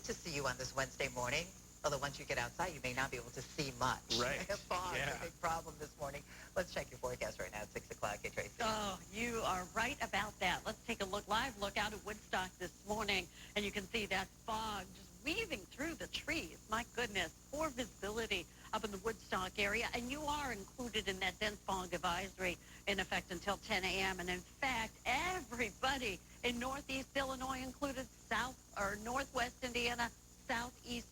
to see you on this Wednesday morning. Although once you get outside, you may not be able to see much. Right. Fog, Yeah. a big problem this morning. Let's check your forecast right now at 6 o'clock. Hey, Tracy. Oh, you are right about that. Let's take a live look out at Woodstock this morning, and you can see that fog just weaving through the trees. My goodness, poor visibility up in the Woodstock area, and you are included in that dense fog advisory in effect until 10 a.m. And in fact, everybody in Northeast Illinois, included South or Northwest Indiana, Southeast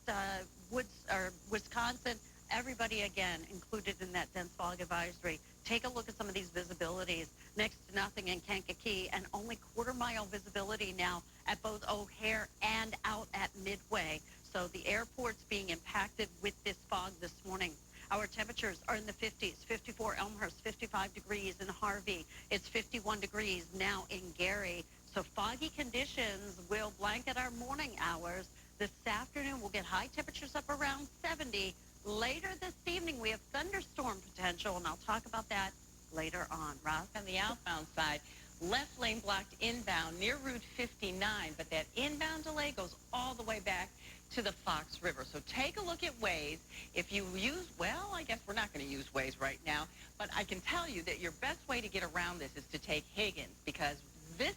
Wisconsin, everybody again included in that dense fog advisory. Take a look at some of these visibilities. Next to nothing in Kankakee, and only quarter-mile visibility now at both O'Hare and out at Midway. So the airport's being impacted with this fog this morning. Our temperatures are in the 50s, 54 Elmhurst, 55 degrees in Harvey. It's 51 degrees now in Gary. So foggy conditions will blanket our morning hours. This afternoon, we'll get high temperatures up around 70. Later this evening, we have thunderstorm potential, and I'll talk about that later on. Roz? On the outbound side, left lane blocked inbound near Route 59, but that inbound delay goes all the way back to the Fox River. So take a look at Waze. If you use, well, I guess we're not going to use Waze right now, but I can tell you that your best way to get around this is to take Higgins, because this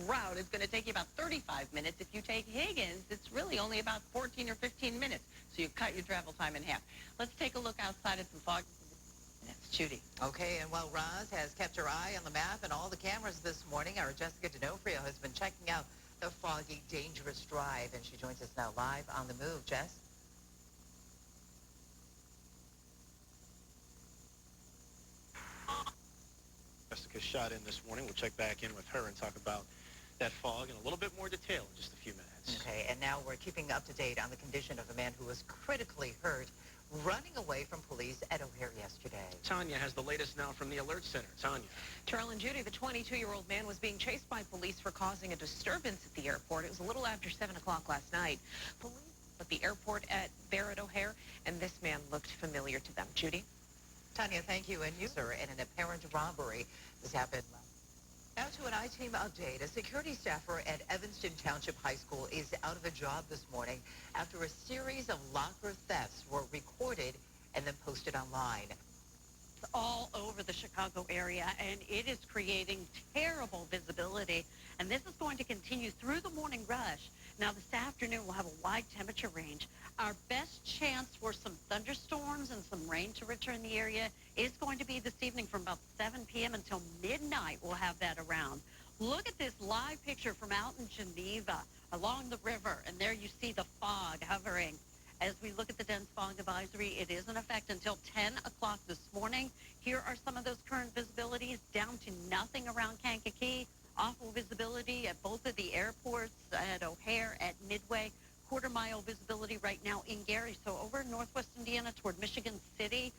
route is going to take you about 35 minutes. If you take Higgins, it's really only about 14 or 15 minutes. So you cut your travel time in half. Let's take a look outside at some fog. That's Judy. Okay, and while Roz has kept her eye on the map and all the cameras this morning, our Jessica D'Onofrio has been checking out the foggy, dangerous drive, and she joins us now live on the move. Jess? Jessica shot in this morning. We'll check back in with her and talk about that fog in a little bit more detail in just a few minutes. Okay, and now we're keeping up to date on the condition of a man who was critically hurt running away from police at O'Hare yesterday. Tanja has the latest now from the Alert Center. Tanja. Terrell and Judy, the 22-year-old man was being chased by police for causing a disturbance at the airport. It was a little after 7 o'clock last night. Police at the airport there at O'Hare, and this man looked familiar to them. Judy? Tanja, thank you. And you, sir, in an apparent robbery. This happened. Now to an I-Team update. A security staffer at Evanston Township High School is out of a job this morning after a series of locker thefts were recorded and then posted online. All over the Chicago area, and it is creating terrible visibility, and this is going to continue through the morning rush. Now this afternoon we'll have a wide temperature range. Our best chance for some thunderstorms and some rain to return the area is going to be this evening from about 7 p.m. until midnight. We'll have that around. Look at this live picture from out in Geneva along the river, and there you see the fog hovering. As we look at the dense fog advisory, it is in effect until 10 o'clock this morning. Here are some of those current visibilities, down to nothing around Kankakee. Awful visibility at both of the airports, at O'Hare, at Midway. Quarter-mile visibility right now in Gary. So over in Northwest Indiana toward Michigan City,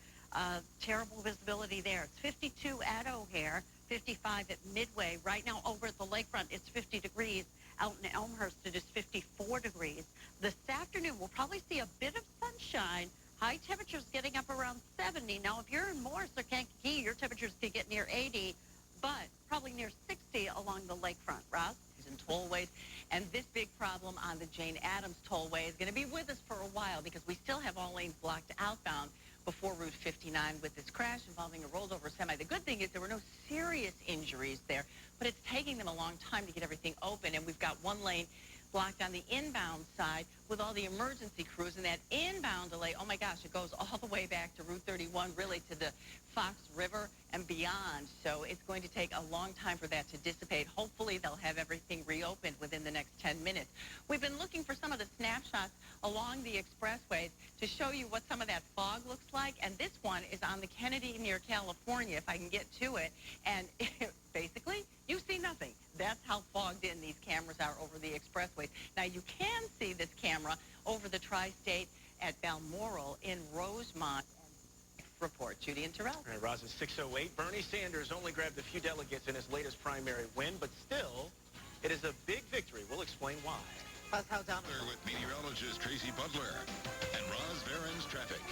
terrible visibility there. It's 52 at O'Hare, 55 at Midway. Right now over at the lakefront, it's 50 degrees. Out in Elmhurst, it is 54 degrees. This afternoon, we'll probably see a bit of sunshine. High temperatures getting up around 70. Now, if you're in Morris or Kankakee, your temperatures could get near 80, but probably near 60 along the lakefront. Ross? And tollways, and this big problem on the Jane Addams tollway is going to be with us for a while because we still have all lanes blocked outbound before Route 59 with this crash involving a rolled over semi. The good thing is there were no serious injuries there, but it's taking them a long time to get everything open, and we've got one lane blocked on the inbound side with all the emergency crews, and that inbound delay, oh my gosh, it goes all the way back to Route 31, really to the Fox River and beyond. So it's going to take a long time for that to dissipate. Hopefully they'll have everything reopened within the next 10 minutes. We've been looking for some of the snapshots along the expressways to show you what some of that fog looks like, and this one is on the Kennedy near California, if I can get to it, and basically you see nothing. That's how fogged in these cameras are over the expressways. Now you can see this camera over the tri-state at Balmoral in Rosemont. Report, Judy and Terrell. All right, Roz, it's 6:08. Bernie Sanders only grabbed a few delegates in his latest primary win, but still, it is a big victory. We'll explain why. Plus, how Donald... With meteorologist Tracy Butler and Roz Barron's traffic.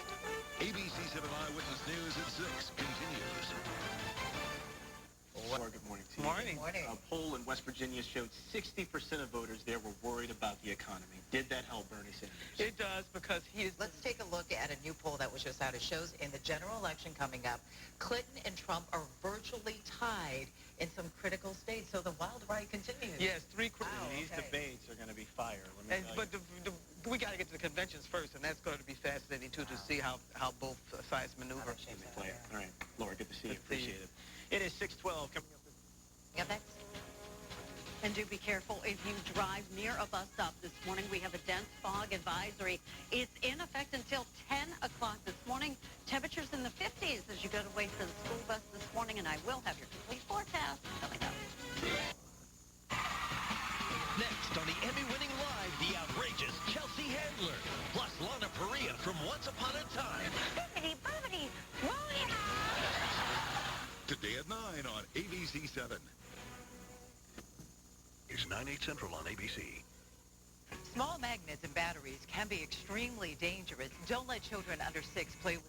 ABC 7 Eyewitness News at 6 continues. Laura, good morning to you. Morning. Morning. A poll in West Virginia showed 60% of voters there were worried about the economy. Did that help Bernie Sanders? It does, because he is... Let's take a look at a new poll that was just out. It shows in the general election coming up, Clinton and Trump are virtually tied in some critical states. So the wild ride continues. Yes, three... Wow, These okay. debates are going to be fire. Let me tell But you. we got to get to the conventions first, and that's going to be fascinating, too, to see how both sides maneuver. How that shapes out, Play it. yeah. All right. Laura, good to see you. Good to see you. Appreciate it. It is 6:12 coming up. Yeah, thanks. And do be careful if you drive near a bus stop this morning. We have a dense fog advisory. It's in effect until 10 o'clock this morning. Temperatures in the 50s as you go to wait for the school bus this morning. And I will have your complete forecast coming up. Next on the Emmy-winning Live, the outrageous Chelsea Handler, plus Lana Parrilla from Once Upon a Time. Bibbidi-bobbidi, roll it out. Today at 9 on ABC 7. It's 9/8 Central on ABC. Small magnets and batteries can be extremely dangerous. Don't let children under 6 play with.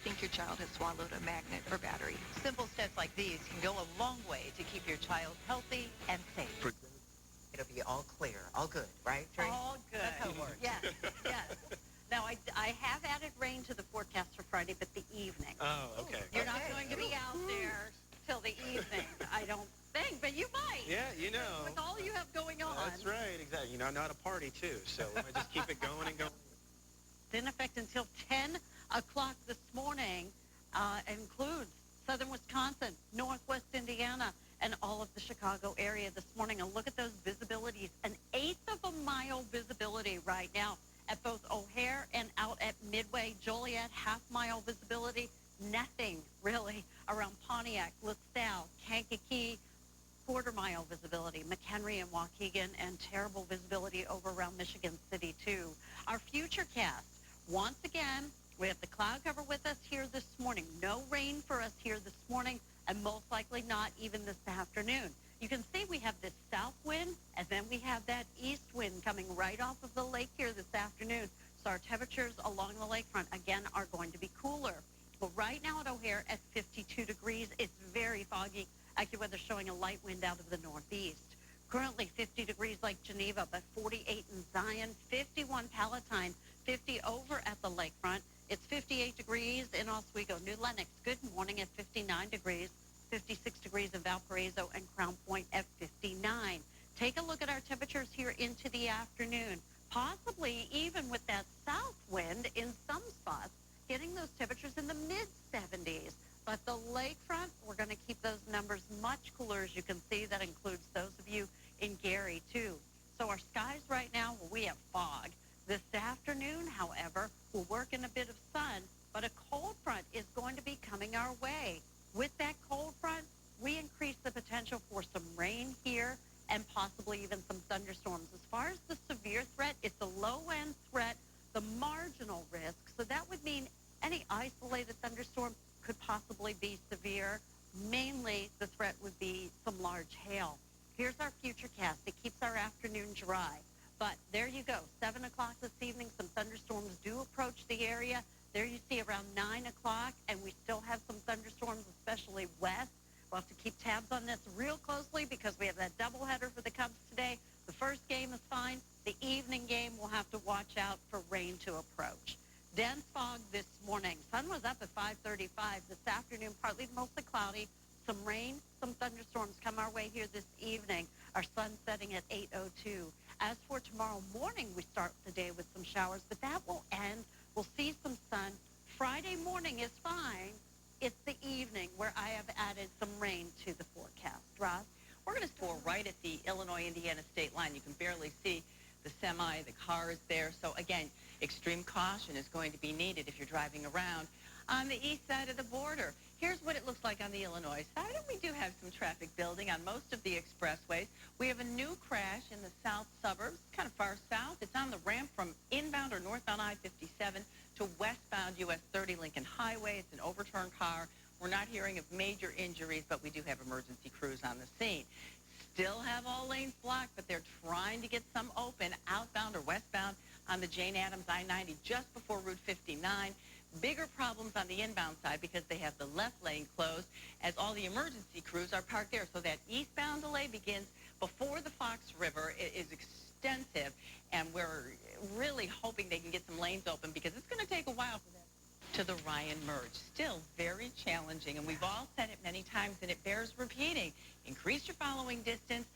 Think your child has swallowed a magnet or battery. Simple steps like these can go a long way to keep your child healthy and safe. It'll be all clear, all good, right, Tracy? All good. That's how it works. Yes, yes. Now, I have added rain to the forecast for Friday, but the evening. Oh, okay. You're not Okay. going to be out there till the evening, I don't think, but you might. Yeah, you know. With all you have going on. That's right, exactly. You know, I'm not a party, too, so I just keep it going and going. It's in effect until 10 o'clock this morning. Includes southern Wisconsin, northwest Indiana, and all of the Chicago area this morning. And look at those visibilities. An eighth of a mile visibility right now at both O'Hare and out at Midway. Joliet, half-mile visibility. Nothing, really, around Pontiac, LaSalle, Kankakee, quarter-mile visibility. McHenry and Waukegan, and terrible visibility over around Michigan City, too. Our futurecast, once again, we have the cloud cover with us here this morning. No rain for us here this morning, and most likely not even this afternoon. You can see we have this south wind, and then we have that east wind coming right off of the lake here this afternoon. So our temperatures along the lakefront, again, are going to be cooler. Well, right now at O'Hare at 52 degrees, it's very foggy. AccuWeather showing a light wind out of the northeast. Currently 50 degrees Lake Geneva, but 48 in Zion, 51 Palatine, 50 over at the lakefront. It's 58 degrees in Oswego. New Lenox, good morning at 59 degrees, 56 degrees in Valparaiso, and Crown Point at 59. Take a look at our temperatures here into the afternoon. Possibly even with that south wind in some spots, getting those temperatures in the mid-70s. But the lakefront, we're going to keep those numbers much cooler. As you can see, that includes those of you in Gary, too. So our skies right now, well, we have fog. This afternoon, however, we'll work in a bit of sun, but a cold front is going to be coming our way. With that cold front, we increase the potential for some rain here and possibly even some thunderstorms. As far as the severe threat, it's a low-end threat, the marginal risk. So that would mean any isolated thunderstorm could possibly be severe. Mainly, the threat would be some large hail. Here's our futurecast. It keeps our afternoon dry. But there you go, 7 o'clock this evening, some thunderstorms do approach the area. There you see around 9 o'clock, and we still have some thunderstorms, especially west. We'll have to keep tabs on this real closely because we have that doubleheader for the Cubs today. The first game is fine. The evening game, we'll have to watch out for rain to approach. Dense fog this morning. Sun was up at 5:35. This afternoon, partly to mostly cloudy. Some rain, some thunderstorms come our way here this evening. Our sun setting at 8:02. As for tomorrow morning, we start the day with some showers, but that will end. We'll see some sun. Friday morning is fine. It's the evening where I have added some rain to the forecast. Ross? We're going to pour right at the Illinois-Indiana state line. You can barely see the semi, the cars there. So, again, extreme caution is going to be needed if you're driving around on the east side of the border. Here's what it looks like on the Illinois side, and we do have some traffic building on most of the expressways. We have a new crash in the south suburbs, kind of far south. It's on the ramp from inbound or northbound I-57 to westbound US 30 Lincoln Highway. It's an overturned car. We're not hearing of major injuries, but we do have emergency crews on the scene. Still have all lanes blocked, but they're trying to get some open outbound or westbound on the Jane Addams I-90 just before Route 59. Bigger problems on the inbound side because they have the left lane closed as all the emergency crews are parked there. So that eastbound delay begins before the Fox River. It is extensive, and we're really hoping they can get some lanes open because it's going to take a while for them to the Ryan merge. Still very challenging, and we've all said it many times, and it bears repeating. Increase your following distance,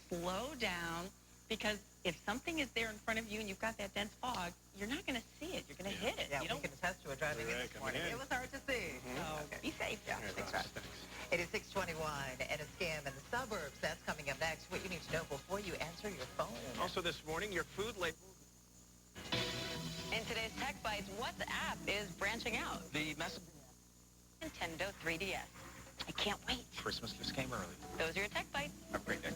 slow down, because if something is there in front of you and you've got that dense fog, you're not going to see it. You're going to hit it. Yeah, you we can attest to it driving in this morning. It was hard to see. So be safe. Yeah, thanks, Ross. It is 6:21, and a scam in the suburbs. That's coming up next. What you need to know before you answer your phone. Also this morning, your food label. In today's Tech Bites, what app is branching out? The message. Nintendo 3DS. I can't wait. Christmas just came early. Those are your Tech Bites. Have a great day.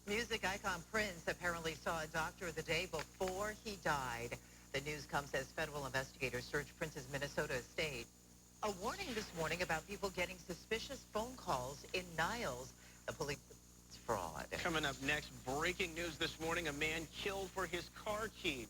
Music icon Prince apparently saw a doctor the day before he died. The news comes as federal investigators search Prince's Minnesota estate. A warning this morning about people getting suspicious phone calls in Niles. The police fraud. Coming up next, breaking news this morning, a man killed for his car key.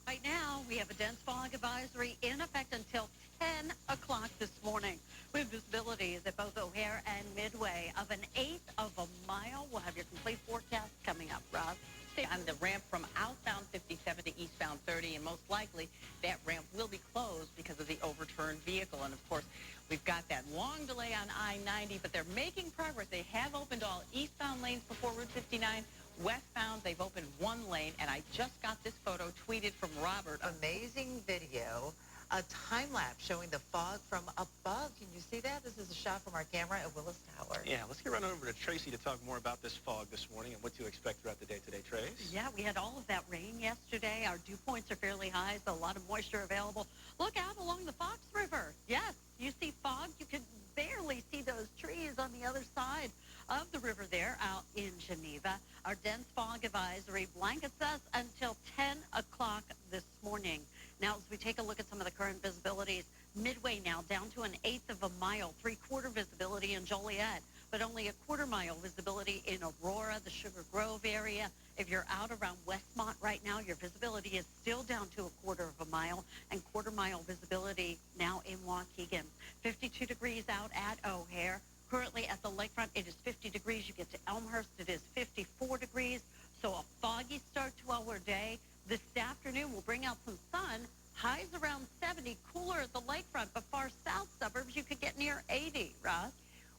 Right now, we have a dense fog advisory in effect until 10 o'clock this morning. With visibility at both O'Hare and Midway of an eighth of a mile. We'll have your complete forecast coming up, Rob. Stay on the ramp from outbound 57 to eastbound 30, and most likely that ramp will be closed because of the overturned vehicle. And, of course, we've got that long delay on I-90, but they're making progress. They have opened all eastbound lanes before Route 59. Westbound, they've opened one lane, and I just got this photo tweeted from Robert. Amazing video. A time lapse showing the fog from above. Can you see that? This is a shot from our camera at Willis Tower. Yeah, let's get right over to Tracy to talk more about this fog this morning and what to expect throughout the day today, Trace. Yeah, we had all of that rain yesterday. Our dew points are fairly high, so a lot of moisture available. Look out along the Fox River. Yes, you see fog. You can barely see those trees on the other side of the river there out in Geneva. Our dense fog advisory blankets us until 10 o'clock this morning. Now, as we take a look at some of the current visibilities, Midway now down to an eighth of a mile, three-quarter visibility in Joliet, but only a quarter-mile visibility in Aurora, the Sugar Grove area. If you're out around Westmont right now, your visibility is still down to a quarter of a mile, and quarter-mile visibility now in Waukegan. 52 degrees out at O'Hare. Currently at the lakefront, it is 50 degrees. You get to Elmhurst, it is 54 degrees. So a foggy start to our day. This afternoon, we'll bring out some sun. Highs around 70, cooler at the lakefront, but far south suburbs, you could get near 80, Ross.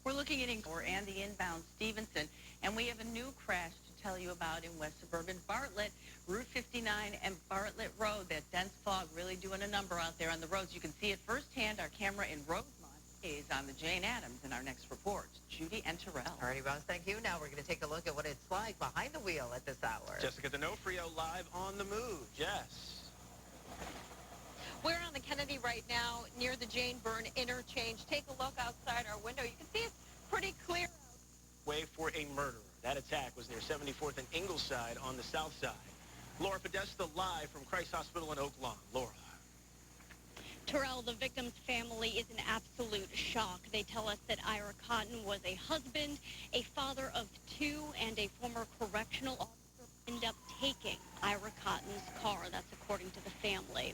We're looking at and the inbound Stevenson, and we have a new crash to tell you about in west suburban Bartlett, Route 59 and Bartlett Road. That dense fog really doing a number out there on the roads. You can see it firsthand. Our camera in Rosemont is on the Jane Addams in our next report. Judy and Terrell. All righty, Ross, thank you. Now we're going to take a look at what it's like behind the wheel at this hour. Jessica D'Onofrio live on the move. Jess. We're on the Kennedy right now near the Jane Byrne interchange. Take a look outside our window. You can see it's pretty clear. Way for a murderer. That attack was near 74th and Ingleside on the south side. Laura Podesta live from Christ Hospital in Oak Lawn. Laura. Terrell, the victim's family is in absolute shock. They tell us that Ira Cotton was a husband, a father of two, and a former correctional officer ended up taking Ira Cotton's car. That's according to the family.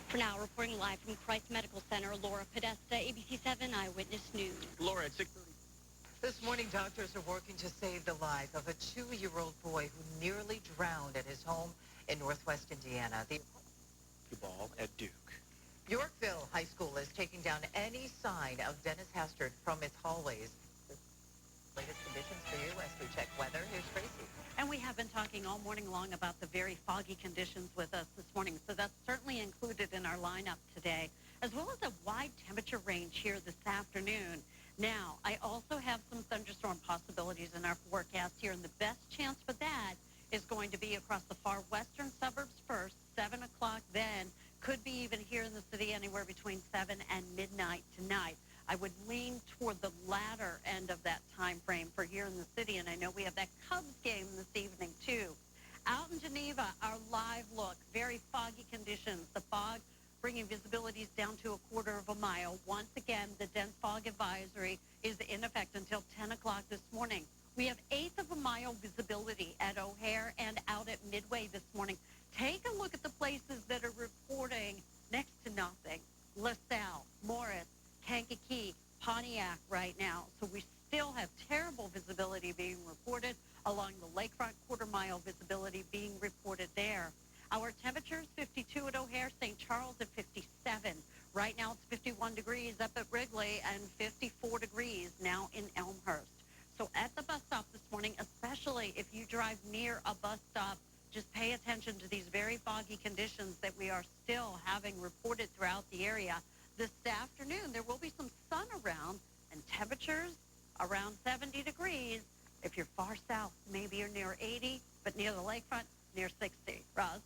For now, reporting live from Christ Medical Center, Laura Podesta, ABC 7 Eyewitness News. Laura, at 6:30. This morning, doctors are working to save the life of a 2-year-old boy who nearly drowned at his home in northwest Indiana. The ball at Duke. Yorkville High School is taking down any sign of Dennis Hastert from its hallways. Latest conditions for you as we check weather. Here's Tracy. And we have been talking all morning long about the very foggy conditions with us this morning, so that's certainly included in our lineup today, as well as a wide temperature range here this afternoon. Now, I also have some thunderstorm possibilities in our forecast here, and the best chance for that is going to be across the far western suburbs first, 7 o'clock then. Could be even here in the city anywhere between 7 and midnight tonight. I would lean toward the latter end of that time frame for here in the city, and I know we have that Cubs game this evening, too. Out in Geneva, our live look, very foggy conditions. The fog bringing visibilities down to a quarter of a mile. Once again, the dense fog advisory is in effect until 10 o'clock this morning. We have eighth of a mile visibility at O'Hare and out at Midway this morning. Take a look at the places that are reporting next to Our temperatures, 52 at O'Hare, St. Charles at 57. Right now it's 51 degrees up at Wrigley and 54 degrees now in Elmhurst. So at the bus stop this morning, especially if you drive near a bus stop, just pay attention to these very foggy conditions that we are still having reported throughout the area. This afternoon, there will be some sun around and temperatures around 70 degrees. If you're far south, maybe you're near 80, but near the lakefront, near 60. Roz?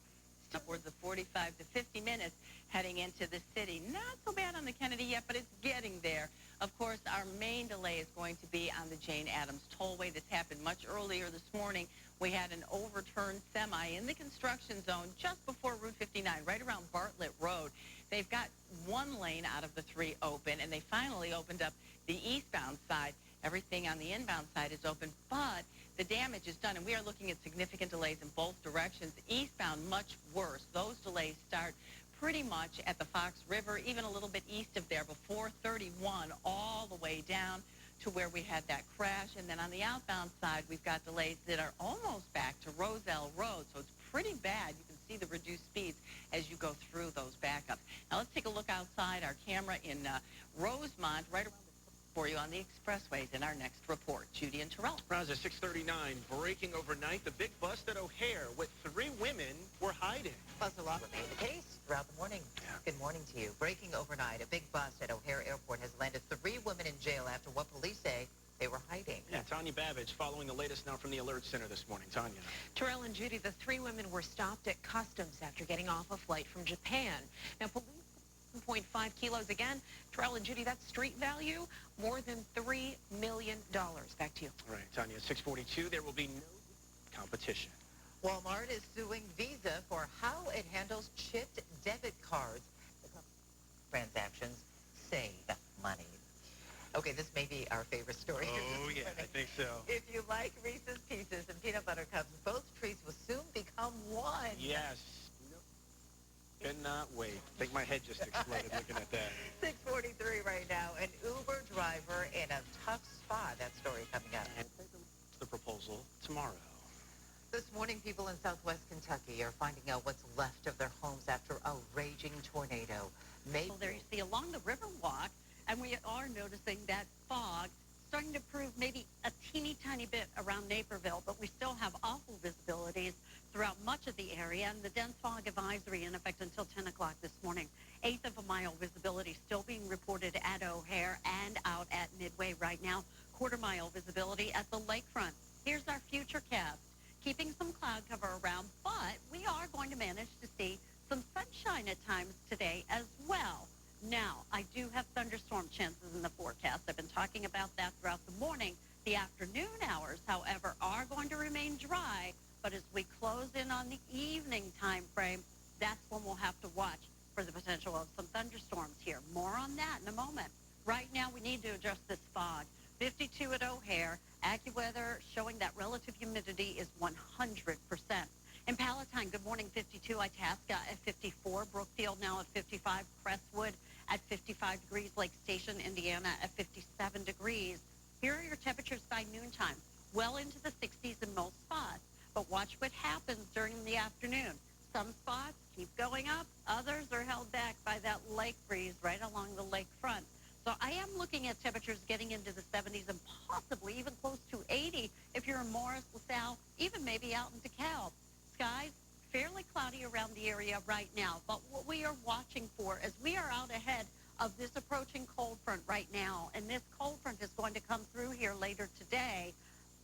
Upwards of 45 to 50 minutes heading into the city. Not so bad on the Kennedy yet, but it's getting there. Of course, our main delay is going to be on the Jane Addams Tollway. This happened much earlier this morning. We had an overturned semi in the construction zone just before Route 59, right around Bartlett Road. They've got one lane out of the three open, and they finally opened up the eastbound side. Everything on the inbound side is open, but the damage is done, and we are looking at significant delays in both directions. Eastbound, much worse. Those delays start pretty much at the Fox River, even a little bit east of there, before 31, all the way down to where we had that crash. And then on the outbound side, we've got delays that are almost back to Roselle Road, so it's pretty bad. You can see the reduced speeds as you go through those backups. Now let's take a look outside our camera in Rosemont, right around for you on the expressways in our next report. Judy and Terrell. Roz, at 6:39, breaking overnight, the big bust at O'Hare with 3 women were hiding. Plus, a lot remained the case throughout the morning. Yeah. Good morning to you. Breaking overnight, a big bust at O'Hare Airport has landed 3 women in jail after what police say they were hiding. Yeah, Tanja Babbage following the latest now from the Alert Center this morning. Tanja. Terrell and Judy, the 3 women were stopped at customs after getting off a flight from Japan. Now, police 1.5 kilos again. Terrell and Judy, that's street value, more than $3 million. Back to you. All right, Tanja, 6:42, there will be no competition. Walmart is suing Visa for how it handles chipped debit cards. The transactions save money. Okay, this may be our favorite story. Oh, yeah, I think so. If you like Reese's Pieces and peanut butter cups, both treats will soon become one. Yes. Cannot wait. I think my head just exploded looking at that. 6:43 right now. An Uber driver in a tough spot. That story coming up. And the proposal tomorrow. This morning, people in southwest Kentucky are finding out what's left of their homes after a raging tornado. Well, there you see along the Riverwalk, and we are noticing that fog starting to prove maybe a teeny tiny bit around Naperville, but we still have awful visibilities throughout much of the area, and the dense fog advisory in effect until 10 o'clock this morning. 1/8 of a mile visibility still being reported at O'Hare and out at Midway right now. 1/4 mile visibility at the lakefront. Here's our future cast. Keeping some cloud cover around, but we are going to manage to see some sunshine at times today as well. Now, I do have thunderstorm chances in the forecast. I've been talking about that throughout the morning. The afternoon hours, however, are going to remain dry, but as we close in on the evening time frame, that's when we'll have to watch for the potential of some thunderstorms here. More on that in a moment. Right now, we need to adjust this fog. 52 at O'Hare. AccuWeather showing that relative humidity is 100%. In Palatine, good morning, 52. Itasca at 54. Brookfield now at 55. Crestwood at 55 degrees. Lake Station, Indiana at 57 degrees. Here are your temperatures by noontime. Well into the 60s in most spots. But watch what happens during the afternoon. Some spots keep going up. Others are held back by that lake breeze right along the lakefront. So I am looking at temperatures getting into the 70s and possibly even close to 80 if you're in Morris, LaSalle, even maybe out in DeKalb. Skies fairly cloudy around the area right now, but what we are watching for is we are out ahead of this approaching cold front right now, and this cold front is going to come through here later today.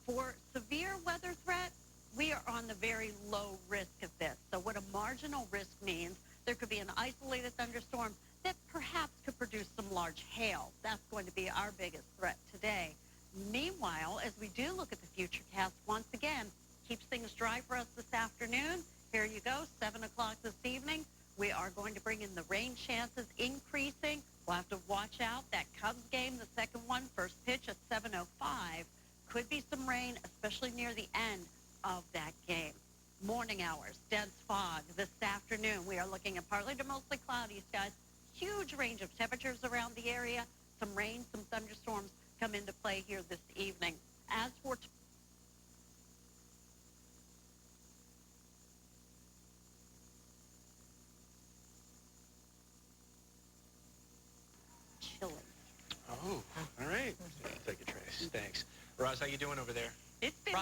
For severe weather threat, we are on the very low risk of this. So what a marginal risk means, there could be an isolated thunderstorm that perhaps could produce some large hail. That's going to be our biggest threat today. Meanwhile, as we do look at the future cast once again, keeps things dry for us this afternoon. Here you go, 7 o'clock this evening. We are going to bring in the rain chances increasing. We'll have to watch out. That Cubs game, the second one, first pitch at 7:05. Could be some rain, especially near the end of that game. Morning hours, dense fog. This afternoon, we are looking at partly to mostly cloudy skies. Huge range of temperatures around the area. Some rain, some thunderstorms come into play here this evening. As for Roz, how you doing over there? It's been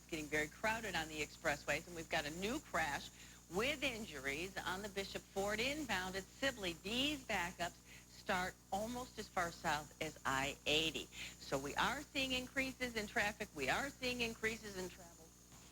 getting very crowded on the expressways, and we've got a new crash with injuries on the Bishop Ford inbound at Sibley. These backups start almost as far south as I-80. So we are seeing increases in traffic. We are seeing increases in travel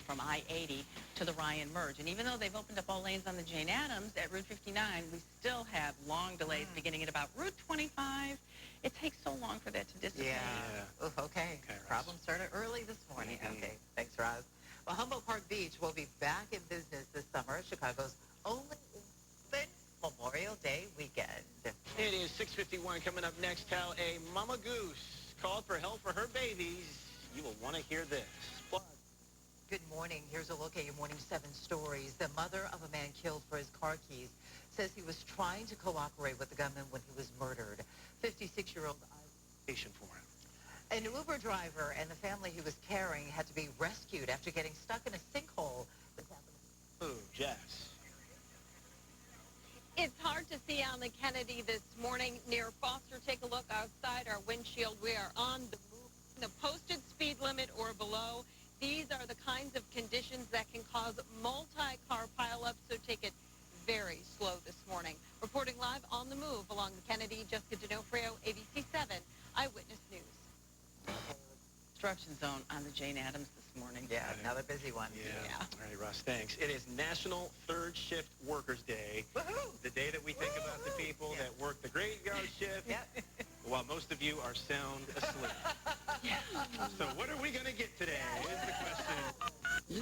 from I-80 to the Ryan merge. And even though they've opened up all lanes on the Jane Addams at Route 59, we still have long delays beginning at about Route 25. It takes so long for that to dissipate. Yeah. Oof, okay. Problem started early this morning. Okay. Thanks, Roz. Well, Humboldt Park Beach will be back in business this summer. Chicago's only open Memorial Day weekend. It is 6:51. Coming up next, how a mama goose called for help for her babies. You will want to hear this. Plus, good morning. Here's a look at your Morning 7 stories. The mother of a man killed for his car keys says he was trying to cooperate with the gunman when he was murdered. 56-year-old patient for him. An Uber driver and the family he was carrying had to be rescued after getting stuck in a sinkhole. Ooh, Jess. It's hard to see on the Kennedy this morning near Foster. Take a look outside our windshield. We are on the move, the posted speed limit or below. These are the kinds of conditions that can cause multi-car pileups, so take it very slow this morning. Reporting live on the move along the Kennedy, Jessica D'Onofrio, ABC 7 Eyewitness News. Construction zone on the Jane Addams this morning. Yeah, another busy one. Yeah. All right, Russ, thanks. It is National Third Shift Workers Day. Woohoo! The day that we think about the people that work the graveyard shift while most of you are sound asleep. So what are we going to get today is the question.